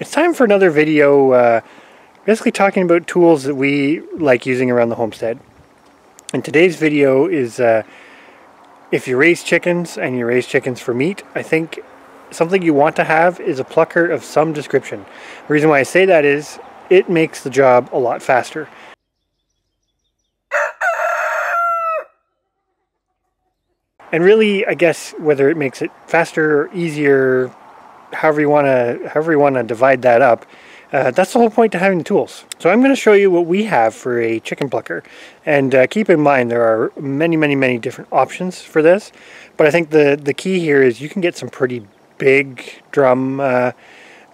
It's time for another video basically talking about tools that we like using around the homestead. And today's video is if you raise chickens and you raise chickens for meat, I think something you want to have is a plucker of some description. The reason why I say that is it makes the job a lot faster. And really, I guess whether it makes it faster or easier, however you want to divide that up, that's the whole point to having the tools. So I'm going to show you what we have for a chicken plucker, and keep in mind there are many different options for this, but I think the key here is you can get some pretty big drum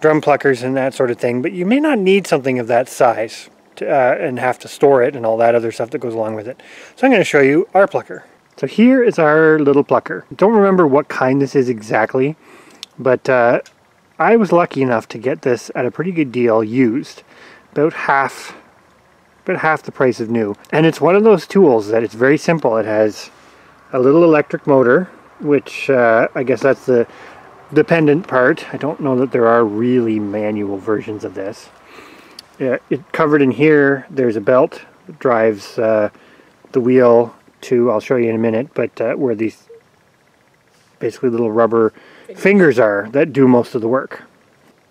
pluckers and that sort of thing, but you may not need something of that size and have to store it and all that other stuff that goes along with it. So I'm going to show you our plucker. So here is our little plucker. Don't remember what kind this is exactly, but I was lucky enough to get this at a pretty good deal used, about half the price of new. And it's one of those tools that it's very simple. It has a little electric motor, which I guess that's the dependent part. I don't know that there are really manual versions of this. It covered in here, there's a belt that drives the wheel to, I'll show you in a minute, but where these basically little rubber fingers are that do most of the work.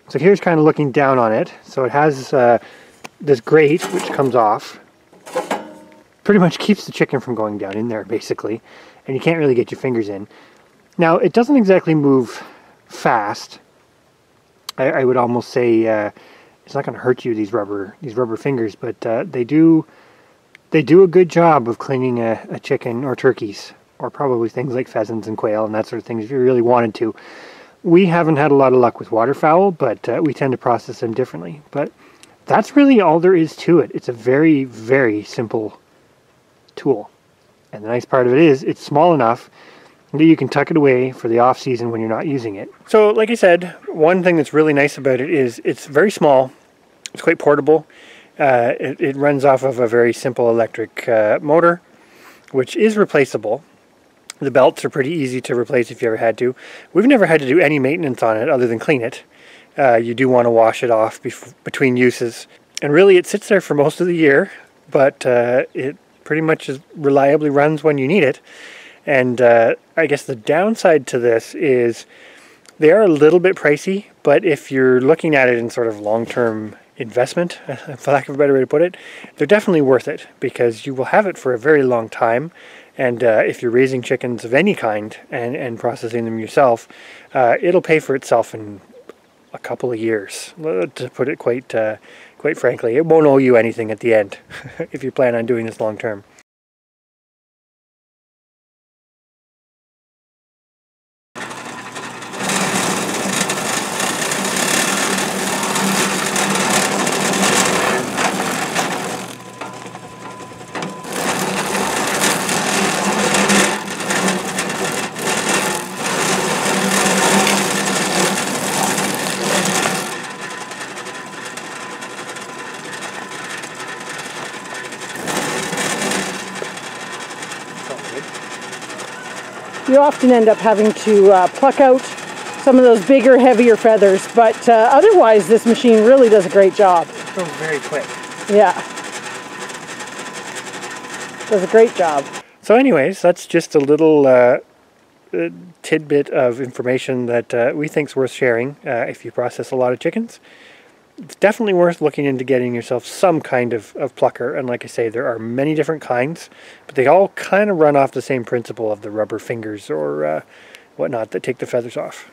So here's kind of looking down on it. So it has this grate which comes off. Pretty much keeps the chicken from going down in there basically, and you can't really get your fingers in. Now it doesn't exactly move fast. I would almost say it's not going to hurt you, these rubber fingers, but they do a good job of cleaning a chicken or turkeys, or probably things like pheasants and quail and that sort of thing if you really wanted to. We haven't had a lot of luck with waterfowl, but we tend to process them differently. But that's really all there is to it. It's a very simple tool. And the nice part of it is it's small enough that you can tuck it away for the off season when you're not using it. So like I said, one thing that's really nice about it is it's very small. It's quite portable. It runs off of a very simple electric motor, which is replaceable. The belts are pretty easy to replace if you ever had to. We've never had to do any maintenance on it other than clean it. You do want to wash it off between uses. And really it sits there for most of the year, but it pretty much reliably runs when you need it. And I guess the downside to this is they are a little bit pricey, but if you're looking at it in sort of long-term investment, for lack of a better way to put it, they're definitely worth it because you will have it for a very long time. And if you're raising chickens of any kind and processing them yourself, it'll pay for itself in a couple of years, to put it quite frankly. It won't owe you anything at the end if you plan on doing this long term. You often end up having to pluck out some of those bigger, heavier feathers, but otherwise this machine really does a great job. It goes very quick. Yeah. Does a great job. So anyways, that's just a little tidbit of information that we think is worth sharing if you process a lot of chickens. It's definitely worth looking into getting yourself some kind of plucker, and like I say, there are many different kinds, but they all kind of run off the same principle of the rubber fingers or whatnot that take the feathers off.